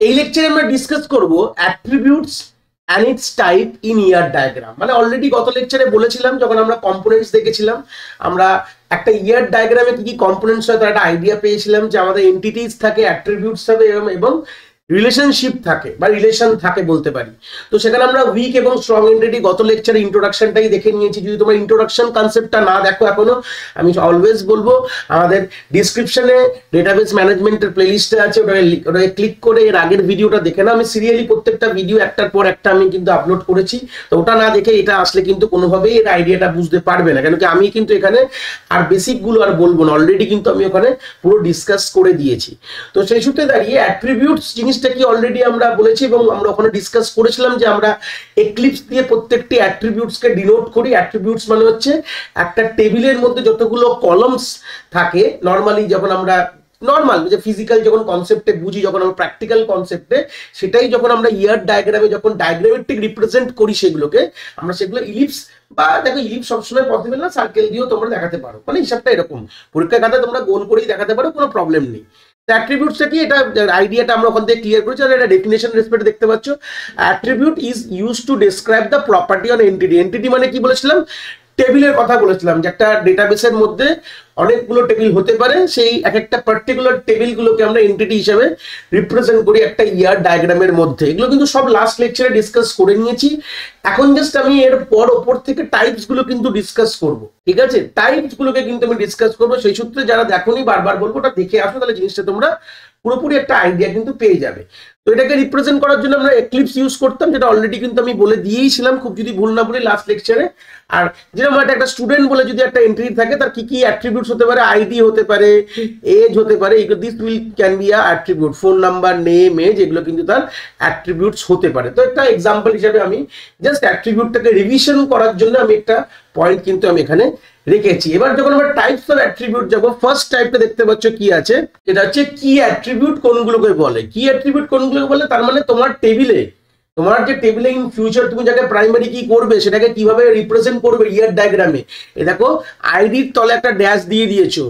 এই লেকচারে আমরা ডিসকাস করব attributes and it's type in year diagram. মানে অলরেডি গত লেকচারে বলেছিলাম, যখন আমরা কম্পোনেন্টস দেখেছিলাম, আমরা একটা ইয়ার ডায়াগ্রামে কি কি কম্পোনেন্টস হয় তার একটা আইডিয়া পেয়েছিলাম, যে আমাদের এন্টিটিস থাকে, অ্যাট্রিবিউটস থাকে এবং রিলেশনশিপ থাকে বা রিলেশন থাকে বলতে পারি। তো সেখানে আমরা উইক এবং স্ট্রং এন্টিটি গত লেকচারে ইন্ট্রোডাকশনটাই দেখে নিয়েছি। যদি তোমরা ইন্ট্রোডাকশন কনসেপ্টটা না দেখো এখনো, আমি অলওয়েজ বলবো আমাদের ডিসক্রিপশনে ডেটাবেস ম্যানেজমেন্টের প্লেলিস্টে আছে, ওটাকে ক্লিক করে এর আগের ভিডিওটা দেখে নাও। আমি সিরিয়ালি প্রত্যেকটা ভিডিও একটার পর একটা আমি কিন্তু আপলোড করেছি। তো ওটা না দেখে এটা আসলে কিন্তু কোনোভাবেই এর আইডিয়াটা বুঝতে পারবে না, কেন কি আমি কিন্তু এখানে আর বেসিকগুলো আর বলবো না, অলরেডি কিন্তু আমি ওখানে পুরো ডিসকাস করে দিয়েছি। তো সেই সূত্রে দাঁড়িয়ে অ্যাট্রিবিউটস জিনিসটা কি অলরেডি আমরা বলেছি এবং আমরা ওখানে ডিসকাস করেছিলাম যে আমরা এক্লিপস দিয়ে প্রত্যেকটি অ্যাট্রিবিউটসকে ডিনোট করি। অ্যাট্রিবিউটস মানে হচ্ছে একটা টেবিলের মধ্যে যতগুলো কলামস থাকে, নর্মালি যখন আমরা নর্মাল যে ফিজিক্যাল যখন কনসেপ্টে বুঝি, যখন আমরা প্র্যাকটিক্যাল কনসেপ্টে সেটাই যখন আমরা ইয়ার ডায়াগ্রামে যখন ডায়াগ্রামেটিক রিপ্রেজেন্ট করি সেগুলোকে, আমরা সেগুলো ইলিপস বা দেখো ইলিপস সবসময় পসিবল না, সার্কেল দিয়েও তোমরা দেখাতে পারো। মানে হিসাবটা এরকম, পরীক্ষার খাতায় তোমরা গোল করেই দেখাতে পারো, কোনো প্রবলেম নেই। অ্যাট্রিবিউটসটা কি, এটা আইডিয়াটা আমরা ওখান থেকে ক্লিয়ার করেছি। আর এটা ডেফিনেশন রেসপেক্ট দেখতে পাচ্ছ, attribute is use to describe the property on entity. Entity মানে কি বলেছিলাম, টেবিলের কথা বলেছিলাম, যে একটা ডেটাবেসের মধ্যে অনেকগুলো টেবিল হতে পারে, সেই এক একটা পার্টিকুলার টেবিলগুলোকে আমরা এন্টিটি হিসেবে রিপ্রেজেন্ট করি একটা ইয়ার ডায়াগ্রামের মধ্যে। এগুলো কিন্তু সব লাস্ট লেকচারে ডিসকাস করে নিয়েছি। এখন জাস্ট আমি এর পর ওপর থেকে টাইপস গুলো কিন্তু ডিসকাস করব, ঠিক আছে? টাইপস গুলোকে কিন্তু আমি ডিসকাস করবো। সেই সূত্রে যারা দেখোনি বারবার বলবো ওটা দেখে আসো, তাহলে জিনিসটা তোমরা পুরোপুরি একটা আইডিয়া কিন্তু পেয়ে যাবে। তো এটাকে রিপ্রেজেন্ট করার জন্য আমরা এক্লিপস ইউজ করতাম, যেটা অলরেডি কিন্তু আমি বলে দিয়েইছিলাম, খুব যদি ভুল না বলি লাস্ট লেকচারে। আর যেরকম একটা স্টুডেন্ট বলে যদি একটা এন্ট্রি থাকে, তার কি কি অ্যাট্রিবিউটস হতে পারে, আইডি হতে পারে, এজ হতে পারে, এগুলো this will can be a attribute. Phone number, name, age, এগুলো কিন্তু তার অ্যাট্রিবিউটস হতে পারে। তো একটা এক্সাম্পল হিসাবে আমি জাস্ট অ্যাট্রিবিউটটাকে রিভিশন করার জন্য আমি একটা পয়েন্ট কিন্তু আমি এখানে রেখেছি। এবার যখন আমরা টাইপস অফ অ্যাট্রিবিউট যাবো, ফার্স্ট টাইপটা দেখতে পাচ্ছ কি আছে, এটা হচ্ছে কি অ্যাট্রিবিউট কোনগুলোকে বলে। কি অ্যাট্রিবিউট কোনগুলোকে বলে, তার মানে তোমার টেবিলে, তোমার যে টেবিলে ইন ফিউচার তুমি যাকে প্রাইমারি কি করবে সেটাকে কিভাবে রিপ্রেজেন্ট করবে ইয়ার ডায়াগ্রামে। এ দেখো আইডির তলে একটা ড্যাশ দিয়ে দিয়েছো।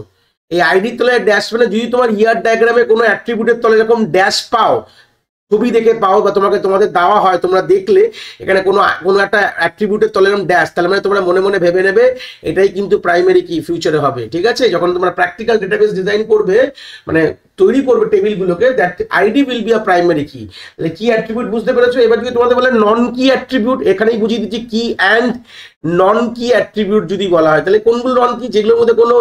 এই আইডির তলে ড্যাশ মানে যদি তোমার ইয়ার ডায়াগ্রামে কোনো অ্যাট্রিবিউটের তলে এরকম ড্যাশ পাও, ছবি দেখে পাও বা তোমাদের দেওয়া হয়, তোমরা দেখলে এখানে কোনো একটা অ্যাট্রিবিউটের তলে এরকম ড্যাশ, তাহলে মানে তোমরা মনে মনে ভেবে নেবে এটাই কিন্তু প্রাইমারি কি ফিউচারে হবে, ঠিক আছে? যখন তোমরা প্র্যাকটিক্যাল ডেটাবেস ডিজাইন করবে, মানে তৈরি করবে টেবিলগুলোকে, that ID will be a primary key. তাহলে কি অ্যাট্রিবিউট বুঝতে পেরেছো। এবার যদি তোমাদের বলে নন কি অ্যাট্রিবিউট, এখানেই বুঝিয়ে দিচ্ছি কি অ্যান্ড নন কি অ্যাট্রিবিউট যদি বলা হয়, তাহলে কোনগুলো নন কি, যেগুলোর মধ্যে কোনো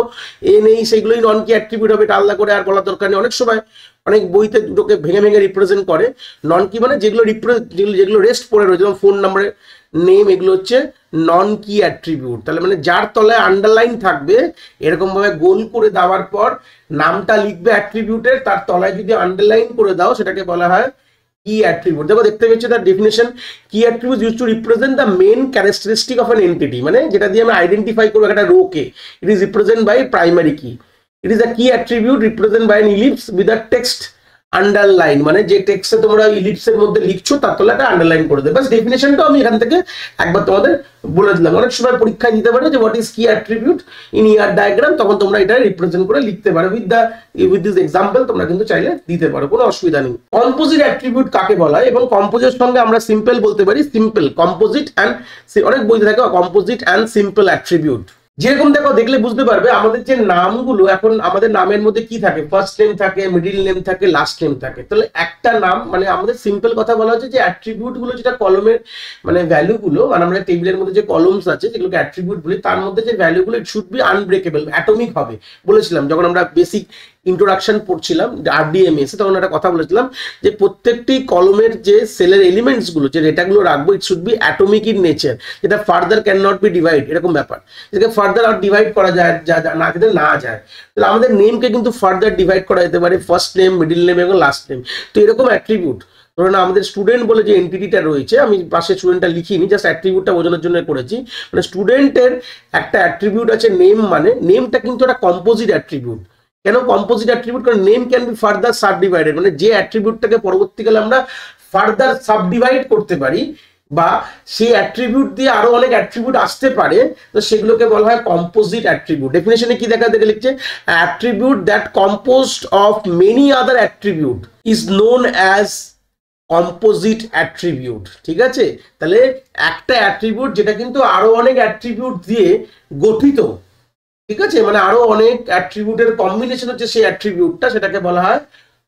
এ নেই সেগুলোই নন কি অ্যাট্রিবিউট হবে। এটা আলাদা করে আর বলার দরকার নেই। অনেক সময় অনেক বইতে দুটোকে ভেঙে ভেঙে রিপ্রেজেন্ট করে। নন কি মানে যেগুলো রেস্ট পড়ে রয়েছে, যেমন ফোন নাম্বার, নেম, এগুলো হচ্ছে নন কি অ্যাট্রিবিউট। তাহলে মানে যার তলায় আন্ডারলাইন থাকবে, এরকম ভাবে গোল করে দেওয়ার পর নামটা লিখবে অ্যাট্রিবিউটের, তার তলায় যদি আন্ডারলাইন করে দাও সেটাকে বলা হয় কি অ্যাট্রিবিউট। দেখো দেখতে পেয়েছো তার definition, key attribute use to represent the main characteristic of an entity, মানে যেটা দিয়ে আমরা আইডেন্টিফাই করবো একটা রোকে। It is represent by primary key. It is a key attribute represented by an ellipse with a text underline, মানে যে টেক্সটে তোমরা ইলিপসের মধ্যে লিখছো তার তলায় একটা আন্ডারলাইন করে দেবে। বাস ডেফিনেশনটা আমি এখান থেকে একবার তোমাদের বলে দিলাম। অনেক সময় পরীক্ষায় দিতে পারে যে হোয়াট ইজ কি অ্যাট্রিবিউট ইন ইয়ার ডায়াগ্রাম, তখন তোমরা এটা রিপ্রেজেন্ট করে লিখতে পারো উইথ দিস এক্সাম্পল। তোমরা কিন্তু চাইলে দিতে পারো, কোনো অসুবিধা নেই। কম্পোজিট অ্যাট্রিবিউট কাকে বলা হয়, এবং কম্পোজিটের সঙ্গে আমরা সিম্পল বলতে পারি, সিম্পল কম্পোজিট অ্যান্ড, অনেক বইতে থাকে কম্পোজিট অ্যান্ড সিম্পল অ্যাট্রিবিউট। যেরকম দেখো দেখলে বুঝতে পারবে আমাদের যে নামগুলো, এখন আমাদের নামের মধ্যে কি থাকে, ফার্স্ট নেম থাকে, মিডিল নেম থাকে, লাস্ট নেম থাকে। তাহলে একটা নাম, মানে আমাদের সিম্পল কথা বলা হচ্ছে যে অ্যাট্রিবিউট গুলো যেটা কলমের মানে ভ্যালুগুলো, মানে আমরা টেবিলের মধ্যে যে কলমস আছে যেগুলোকে অ্যাট্রিবিউট বলি, তার মধ্যে যে ভ্যালুগুলো it should be unbreakable, atomic হবে। বলেছিলাম যখন আমরা বেসিক ইন্ট্রোডাকশন পড়ছিলাম RDMS, তখন একটা কথা বলেছিলাম যে প্রত্যেকটি কলমের যে সেলের এলিমেন্টস গুলো, যে ডেটাগুলো রাখবো, it should be atomic in nature, যেটা further can not be divide, এরকম ব্যাপার, যেটাকে ফার্দার আর ডিভাইড করা যায় না যেতে না যায়। তাহলে আমাদের নেমকে কিন্তু ফার্দার ডিভাইড করা যেতে পারে, ফার্স্ট নেম, মিডিল নেম এবং লাস্ট নেম। তো এরকম অ্যাট্রিবিউট, ধরুন আমাদের স্টুডেন্ট বলে যে এন্টিটিটা রয়েছে, আমি পাশে স্টুডেন্টটা লিখিনি, জাস্ট অ্যাট্রিবিউটটা বোঝানোর জন্য করেছি। মানে স্টুডেন্টের একটা অ্যাট্রিবিউট আছে নেম, মানে নেমটা কিন্তু একটা কম্পোজিট অ্যাট্রিবিউট। কেন কম্পোজিট অ্যাট্রিবিউট? কারণ name can be further subdivided, মানে যে অ্যাট্রিবিউটটাকে পরবর্তীকালে আমরা ফার্দার সাবডিভাইড করতে পারি, বা সেই অ্যাট্রিবিউট দিয়ে আরো অনেক অ্যাট্রিবিউট আসতে পারে, তো সেগুলোকে বলা হয় কম্পোজিট অ্যাট্রিবিউট। ডেফিনেশনে কি দেখে লিখছে, attribute that composed of many other attribute is known as composite attribute, ঠিক আছে? তাহলে একটা অ্যাট্রিবিউট যেটা কিন্তু আরো অনেক অ্যাট্রিবিউট দিয়ে গঠিত, ঠিক আছে, মানে আরো অনেক অ্যাট্রিবিউটের কম্বিনেশন হচ্ছে সেই অ্যাট্রিবিউটটা, সেটাকে বলা হয়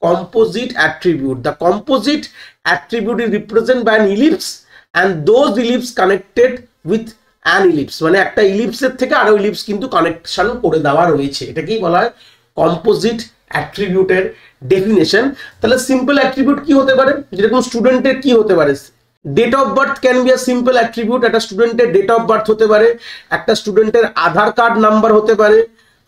composite attribute. The composite attribute is represent by an ellipse and those ellipse connected with an ellipse, মানে একটা ইলিপসের থেকে আরো ইলিপস কিন্তু কানেকশন করে দেওয়া রয়েছে, এটাকেই বলা হয় কম্পোজিট অ্যাট্রিবিউটের ডেফিনেশন। তাহলে সিম্পল অ্যাট্রিবিউট কি হতে পারে, যেরকম স্টুডেন্টের কি হতে পারে, date of birth can be a simple attribute. একটা স্টুডেন্টের ডেট অফ বার্থ হতে পারে, একটা স্টুডেন্টের আধার কার্ড নাম্বার হতে পারে,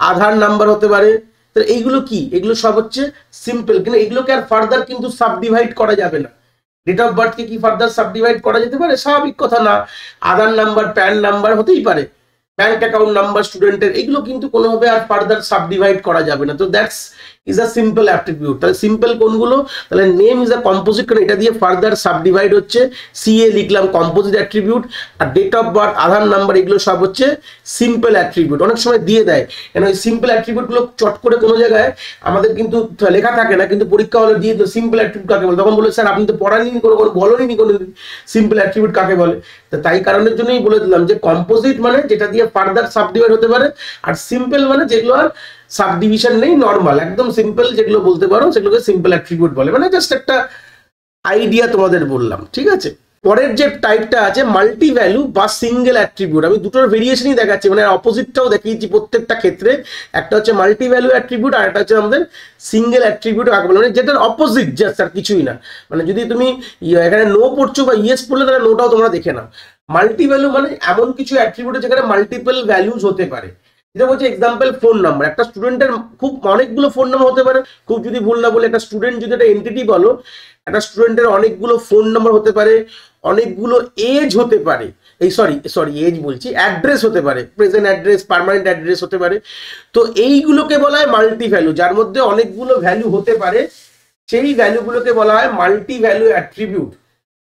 আধার নাম্বার হতে পারে। তো এইগুলো কি, এগুলো সব হচ্ছে সিম্পল, কিন্তু এগুলোকে আর ফার্দার কিন্তু সাবডিভাইড করা যাবে না। ডেট অফ বার্থকে কি ফার্দার সাবডিভাইড করা যেতে পারে? স্বাভাবিক কথা না। আধার নাম্বার, প্যান নাম্বার হতেই পারে, ব্যাংক অ্যাকাউন্ট নাম্বার স্টুডেন্টের, এগুলো কিন্তু কোনোভাবে আর ফার্দার সাবডিভাইড করা যাবে না। তো that's is a simple attribute. তাহলে সিম্পল কোনগুলো? তাহলে নেম ইজ আ কম্পোজিট, কারণ এটা দিয়ে ফার্দার সাবডিভাইড হচ্ছে, সিএ লিখলাম কম্পোজিট অ্যাট্রিবিউট। আর date of birth, Aadhaar number, এগুলো সব হচ্ছে সিম্পল অ্যাট্রিবিউট। অনেক সময় দিয়ে দেয়, কেন ওই সিম্পল অ্যাট্রিবিউটগুলো চট করে কোনো জায়গায় আমাদের কিন্তু লেখা থাকে না, কিন্তু পরীক্ষা হলে দিয়ে দিল সিম্পল অ্যাট্রিবিউট কাকে বলে, তখন বলে স্যার আপনি তো পড়াননি, কোনো বলেনি কোনো সিম্পল অ্যাট্রিবিউট কাকে বলে। তো তাই কারণের জন্যই বলে দিলাম যে কম্পোজিট মানে যেটা দিয়ে ফার্দার সাবডিভাইড হতে পারে, আর সিম্পল মানে যেগুলো আর সাবডিভিশন নেই, নর্মাল একদম সিম্পল যেগুলো বলতে পারো সেগুলোকে সিম্পল অ্যাট্রিবিউট বলে। মানে জাস্ট একটা আইডিয়া তোমাদের বললাম, ঠিক আছে? পরের যে টাইপটা আছে মাল্টি ভ্যালু বা সিঙ্গেল অ্যাট্রিবিউট, আমি দুটোর ভেরিয়েশনই দেখাচ্ছি, মানে অপোজিটটাও দেখিয়েছি প্রত্যেকটা ক্ষেত্রে। একটা হচ্ছে মাল্টি ভ্যালু অ্যাট্রিবিউট, আর একটা হচ্ছে আমাদের সিঙ্গেল অ্যাট্রিবিউট কাকে বলে, মানে যেটার অপোজিট, জাস্ট আর কিছুই না। মানে যদি তুমি এখানে নো পড়ছো বা ইয়েস পড়লে, তাহলে নোটাও তোমরা দেখে নাও। মাল্টি ভ্যালু মানে এমন কিছু অ্যাট্রিবিউট যেখানে মাল্টিপল ভ্যালুজ হতে পারে। যেটা বলছে এক্সাম্পল ফোন নাম্বার, একটা স্টুডেন্টের খুব অনেকগুলো ফোন নাম্বার হতে পারে, খুব যদি ভুল না বলে একটা স্টুডেন্ট যদি একটা এন্টিটি বলো, একটা স্টুডেন্টের অনেকগুলো ফোন নাম্বার হতে পারে, অনেকগুলো এজ হতে পারে, এই সরি এজ বলছি, অ্যাড্রেস হতে পারে, প্রেজেন্ট অ্যাড্রেস, পার্মানেন্ট অ্যাড্রেস হতে পারে। তো এইগুলোকে বলা হয় মাল্টি ভ্যালু, যার মধ্যে অনেকগুলো ভ্যালু হতে পারে, সেই ভ্যালুগুলোকে বলা হয় multi value attribute.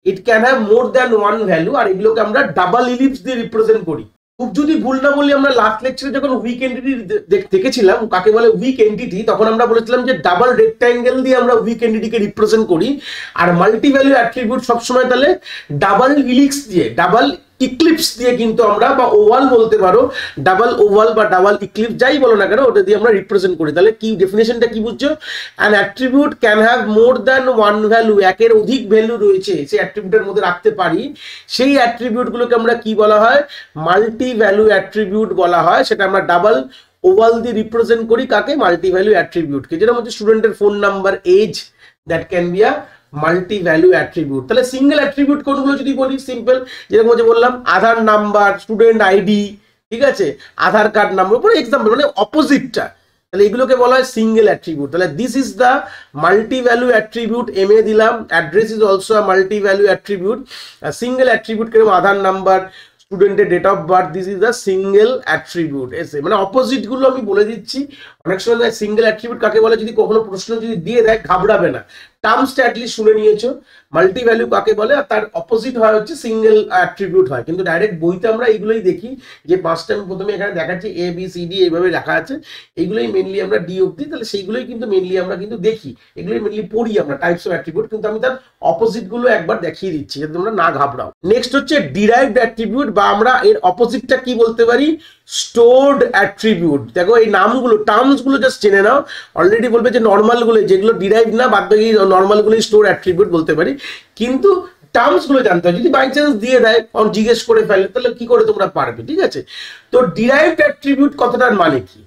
It can have more than one value, আর এগুলোকে আমরা ডাবল ইলিপস দিয়ে রিপ্রেজেন্ট করি। খুব যদি ভুল না বলি, আমরা লাস্ট লেকচারে যখন উইক এন্টিটি দেখেছিলাম কাকে বলে উইক এন্টিটি, তখন আমরা বলেছিলাম যে ডাবল রেক্ট্যাঙ্গেল দিয়ে আমরা উইক এন্টিটিকে রিপ্রেজেন্ট করি। আর মাল্টি ভ্যালু অ্যাট্রিবিউট সবসময় তাহলে ডাবল ইলিক্স দিয়ে, ডাবল ইক্লিপস দিয়ে কিন্তু আমরা, বা ওভাল বলতে পারো, ডাবল ওভাল বা ডাবল ইক্লিপস যাই বলো না কেন, ওটা দিয়ে আমরা রিপ্রেজেন্ট করি। তাহলে কি ডেফিনেশনটা কি বুঝছো? An attribute can have more than one value, একের অধিক ভ্যালু রয়েছে সেই অ্যাট্রিবিউটের মধ্যে রাখতে পারি, সেই অ্যাট্রিবিউটগুলোকে আমরা কি বলা হয়? মাল্টি ভ্যালু অ্যাট্রিবিউট বলা হয়। সেটা আমরা ডাবল ওভাল দিয়ে রিপ্রেজেন্ট করি কাকে? মাল্টি ভ্যালু অ্যাট্রিবিউটকে। যেটা হচ্ছে স্টুডেন্টের phone number, age, that can be a multi value attribute. তাহলে সিঙ্গেল অ্যাট্রিবিউট কোনগুলো যদি বলি, সিম্পল, যেরকম যে বললাম আধার নাম্বার, স্টুডেন্ট আইডি, ঠিক আছে, আধার কার্ড নাম্বার, পুরো এক্সাম্পল, মানে অপোজিটটা। তাহলে এগুলোকে বলা হয় সিঙ্গেল অ্যাট্রিবিউট। তাহলে this is the multi value attribute, M A দিলাম, address is also a multi value attribute. Single attribute কিরকম? আধার নাম্বার, স্টুডেন্টের date of birth, this is the single attribute. এসে মানে অপোজিট গুলো আমি বলে দিচ্ছি। অনেক সময় সিঙ্গেল অ্যাট্রিবিউট কাকে বলে যদি কখনো প্রশ্ন যদি দিয়ে দেয়, ঘাবড়াবে না, টার্মসটা অ্যাটলিস্ট শুনে নিয়েছো। মাল্টি ভ্যালু কাকে বলে, আর তার অপোজিট হয় হচ্ছে সিঙ্গেল অ্যাট্রিবিউট হয়। কিন্তু ডাইরেক্ট বইতে আমরা এইগুলোই দেখি, যে পাঁচটা আমি প্রথমে এখানে দেখাচ্ছি, এ বি সি ডি এইভাবে লেখা আছে, এইগুলোই মেনলি আমরা ডি অব্দি, তাহলে সেইগুলোই কিন্তু মেনলি আমরা কিন্তু দেখি, এগুলোই মেনলি পড়ি আমরা টাইপস অফ অ্যাট্রিবিউট। কিন্তু আমি তার অপোজিট গুলো একবার দেখিয়ে দিচ্ছি যাতে তোমরা না ঘাবড়াও। নেক্সট হচ্ছে ডিরাইভড অ্যাট্রিবিউট, বা আমরা এর অপোজিটটা কি বলতে পারি? Stored attribute. দেখো এই নামগুলো, টার্মস গুলো জাস্ট জেনে নাও। অলরেডি বলবে যে নর্মাল গুলো, যেগুলো ডিরাইভ না, বাদ বাকি নর্মাল গুলো স্টোর অ্যাট্রিবিউট বলতে পারি, কিন্তু টার্মস গুলো জানতে হয়। যদি বাই চান্স দিয়ে দেয়, জিজ্ঞেস করে ফেলে, তাহলে কি করে তোমরা পারবে? ঠিক আছে, তো ডিরাইভড অ্যাট্রিবিউট কথাটার মানে কি?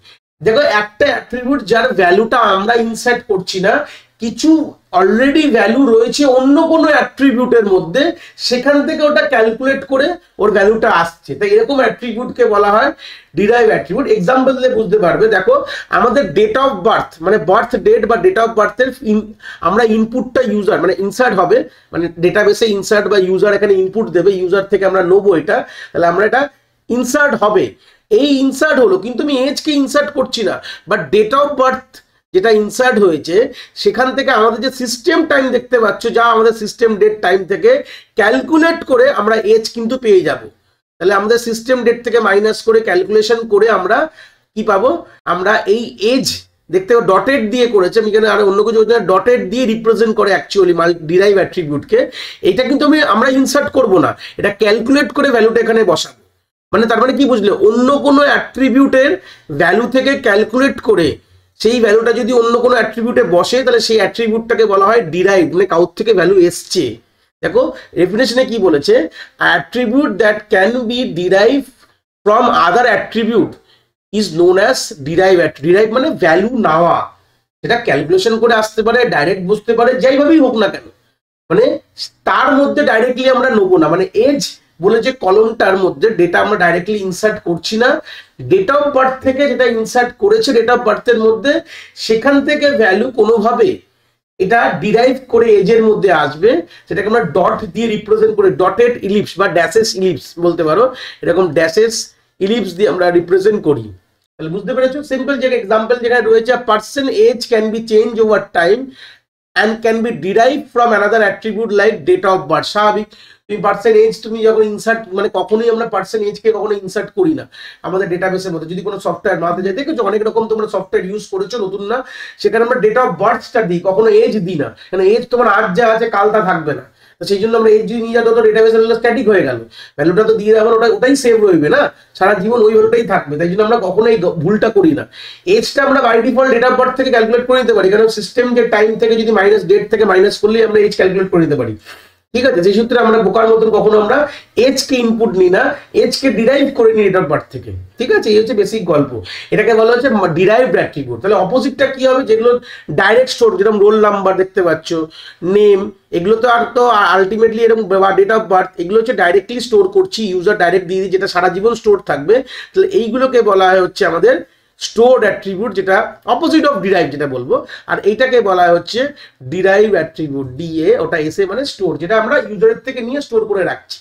দেখো একটা অ্যাট্রিবিউট যার ভ্যালুটা আমরা ইনসার্ট করছি না, কিছু অলরেডি ভ্যালু রয়েছে অন্য কোনো অ্যাট্রিবিউটের মধ্যে, সেখান থেকে ওটা ক্যালকুলেট করে ওর ভ্যালুটা আসছে, তাই এরকম অ্যাট্রিবিউটকে বলা হয় ডিরাইভ অ্যাট্রিবিউট। এক্সাম্পল দিলে বুঝতে পারবে। দেখো আমাদের ডেট অফ বার্থ, মানে বার্থ ডেট বা ডেট অফ বার্থের আমরা ইনপুটটা ইউজার, মানে ইনসার্ট হবে, মানে ডেটাবেসে ইনসার্ট বা ইউজার এখানে ইনপুট দেবে, ইউজার থেকে আমরা নেবো এটা, তাহলে আমরা এটা ইনসার্ট হবে। এই ইনসার্ট হলো, কিন্তু আমি এজকে ইনসার্ট করছি না, বাট ডেট অফ বার্থ যেটা ইনসার্ট হয়েছে সেখান থেকে আমাদের যে সিস্টেম টাইম দেখতে পাচ্ছ, যা আমাদের সিস্টেম ডেট টাইম থেকে ক্যালকুলেট করে আমরা এজ কিন্তু পেয়ে যাব। তাহলে আমাদের সিস্টেম ডেট থেকে মাইনাস করে ক্যালকুলেশন করে আমরা কি পাবো? আমরা এই এজ দেখতে ডটেড দিয়ে করেছে, আমি এখানে আর অন্য কিছু ডটেড দিয়ে রিপ্রেজেন্ট করে অ্যাকচুয়ালি ডিরাইভ অ্যাট্রিবিউটকে। এটা কিন্তু আমরা ইনসার্ট করব না, এটা ক্যালকুলেট করে ভ্যালুটা এখানে বসাবো। মানে তার মানে কি বুঝলে, অন্য কোনো অ্যাট্রিবিউটের ভ্যালু থেকে ক্যালকুলেট করে সেই ভ্যালুটা যদি অন্য কোনো অ্যাট্রিবিউটে বসে, তাহলে সেই অ্যাট্রিবিউটটাকে বলা হয় ডিরাইভ, মানে কাউর থেকে ভ্যালু এসছে। দেখো ডেফিনেশনে কি বলেছে, attribute that can B derive from other attribute is known as derive. Derive মানে ভ্যালু নেওয়া, সেটা ক্যালকুলেশন করে আসতে পারে, ডাইরেক্ট বুঝতে পারে, যাইভাবেই হোক না কেন, মানে তার মধ্যে ডাইরেক্টলি আমরা নেবো না। মানে এজ বলে যে কলমটার মধ্যে ডেটা আমরা ডাইরেক্টলি ইনসার্ট করছি না, ডেট অফ বার্থ থেকে যেটা ইনসার্ট করেছে ডেট অফ বার্থের মধ্যে, সেখান থেকে ভ্যালু কোনোভাবে এটা ডিরাইভ করে এজের মধ্যে আসবে, সেটাকে আমরা ডট দিয়ে রিপ্রেজেন্ট করে, ডটেড ইলিপস বা ড্যাশেস ইলিপস বলতে পারো, এরকম ড্যাশেস ইলিপস দিয়ে আমরা রিপ্রেজেন্ট করি। তাহলে বুঝতে পেরেছো? সিম্পল যে এক্সাম্পল যেখানে রয়েছে, person age can be change over time and can be derived from another attribute like date of birth। স্বাভাবিক, তুমি পার্সন এজ তুমি যখন ইনসার্ট, মানে কখনোই আমরা পার্সন এজকে কখনো ইনসার্ট করি না আমাদের ডেটাবেসের মধ্যে। যদি কোনো সফটওয়্যার মাতে যায়, দেখেছো অনেক রকম তোমরা সফটওয়্যার ইউজ করেছো নতুন না, সেখানে আমরা ডেট অফ বার্থটা দিই, কখনো এজ দিই না, কারণ এজ তোমার আজ যা আছে কাল তা থাকবে না। সেই জন্য আমরা এজ যদি নিয়ে যাবো তো ডেটাবেস স্ট্যাটিক হয়ে গেল, ভ্যালুটা তো দিয়ে দেওয়ার ওটাই সেভ রইবে না, সারা জীবন ওই ভ্যালুটাই থাকবে। তাই জন্য আমরা কখনোই ভুলটা করি না। এজটা আমরা by default date of birth থেকে ক্যালকুলেট করে নিতে পারি, কারণ সিস্টেম যে টাইম থেকে যদি মাইনাস ডেট থেকে মাইনাস করলেই আমরা এজ ক্যালকুলেট করে নিতে পারি। ঠিক আছে, সেই সূত্রে আমরা বোকার মতন কখনো আমরা এজ কে ইনপুট নিই না, এজ কে ডিরাইভ করে নিই ডেট অফ বার্থ থেকে। ঠিক আছে, এই হচ্ছে বেসিক গল্প, এটাকে বলা হচ্ছে ডিরাইভড অ্যাট্রিবিউট। তাহলে অপোজিটটা কি হবে, যেগুলো ডাইরেক্ট স্টোর, যেরকম রোল নাম্বার দেখতে পাচ্ছ, নেম, এগুলো তো আর তো আলটিমেটলি এরকম ডেট অফ বার্থ, এগুলো হচ্ছে ডাইরেক্টলি স্টোর করছি, ইউজার ডাইরেক্ট দিয়ে দিই, যেটা সারা জীবন স্টোর থাকবে। তাহলে এইগুলোকে বলা হয় হচ্ছে আমাদের স্টোরড অ্যাট্রিবিউট, যেটা অপোজিট অফ ডিরাইভ যেটা বলবো। আর এইটাকে বলা হচ্ছে ডিরাইভ অ্যাট্রিবিউট, ডিএ, ওটা এসে মানে স্টোর, যেটা আমরা ইউজারের থেকে নিয়ে স্টোর করে রাখছি,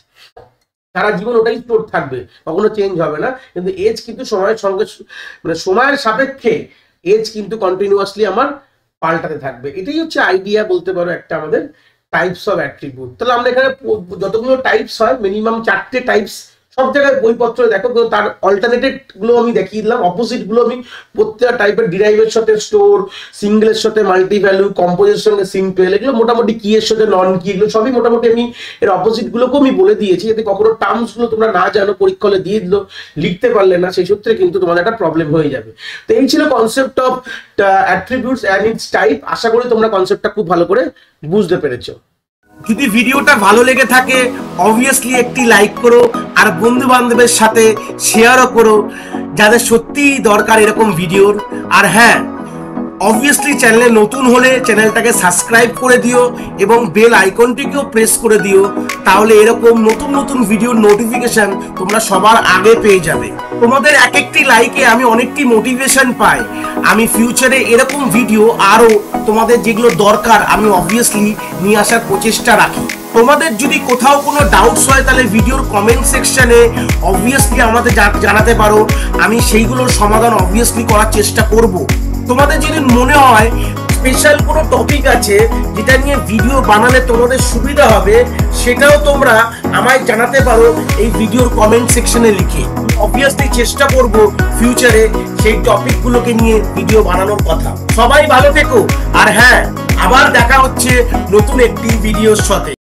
সারা জীবন ওটাই স্টোর থাকবে, কখনো চেঞ্জ হবে না। কিন্তু এজ কিন্তু সময়ের সঙ্গে, মানে সময়ের সাপেক্ষে এজ কিন্তু কন্টিনিউয়াসলি আমার পাল্টাতে থাকবে। এটাই হচ্ছে আইডিয়া বলতে পারো একটা আমাদের টাইপস অফ অ্যাট্রিবিউট। তাহলে আমরা এখানে যতগুলো টাইপস হয়, মিনিমাম 4টে টাইপস সব জায়গায় বইপত্র দেখো, তার অল্টারনেটিভ গুলো আমি দেখিয়ে দিলাম, অপোজিট গুলো আমি প্রত্যেকটা টাইপের, ডিরাইভের সাথে স্টোর, সিঙ্গেলের সাথে মাল্টি ভ্যালু, কম্পোজের সঙ্গে সিম্পল, এগুলো মোটামুটি কি এর সাথে নন কি, এগুলো সবই মোটামুটি আমি এর অপোজিট গুলোকেও আমি বলে দিয়েছি, যাতে কখনো টার্মস গুলো তোমরা না জানো, পরীক্ষা হলে দিয়ে দিল, লিখতে পারলে না, সেই সূত্রে কিন্তু তোমাদের একটা প্রবলেম হয়ে যাবে। তো এই ছিল concept of attributes and its type. আশা করি তোমরা কনসেপ্টটা খুব ভালো করে বুঝতে পেরেছো। যদি ভিডিওটা ভালো লেগে থাকে অবভিয়াসলি একটি লাইক করো, আর বন্ধু বান্ধবের সাথে শেয়ারও করো যাদের সত্যিই দরকার এরকম ভিডিওর। আর হ্যাঁ, অবভিয়াসলি চ্যানেলে নতুন হলে চ্যানেলটাকে সাবস্ক্রাইব করে দিও এবং বেল আইকনটিকেও প্রেস করে দিও, তাহলে এরকম নতুন নতুন ভিডিওর নোটিফিকেশন তোমরা সবার আগে পেয়ে যাবে। তোমাদের এক একটি লাইকে আমি অনেকটি মোটিভেশন পাই, আমি ফিউচারে এরকম ভিডিও আরো তোমাদের যেগুলো দরকার আমি অবভিয়াসলি নিয়ে আসার প্রচেষ্টা রাখি। তোমাদের যদি কোথাও কোনো ডাউটস হয় তাহলে ভিডিওর কমেন্ট সেকশনে অবভিয়াসলি আমাদের জানাতে পারো, আমি সেইগুলোর সমাধান অবভিয়াসলি করার চেষ্টা করব। তোমাদের যদি মনে হয় স্পেশাল কোনো টপিক আছে যেটা নিয়ে ভিডিও বানালে তোমাদের সুবিধা হবে, সেটাও তোমরা আমায় জানাতে পারো এই ভিডিওর কমেন্ট সেকশনে লিখে। অবভিয়াসলি চেষ্টা করব ফিউচারে সেই টপিকগুলোকে নিয়ে ভিডিও বানানোর কথা। সবাই ভালো থেকো, আর হ্যাঁ, আবার দেখা হচ্ছে নতুন একটি ভিডিওর সাথে।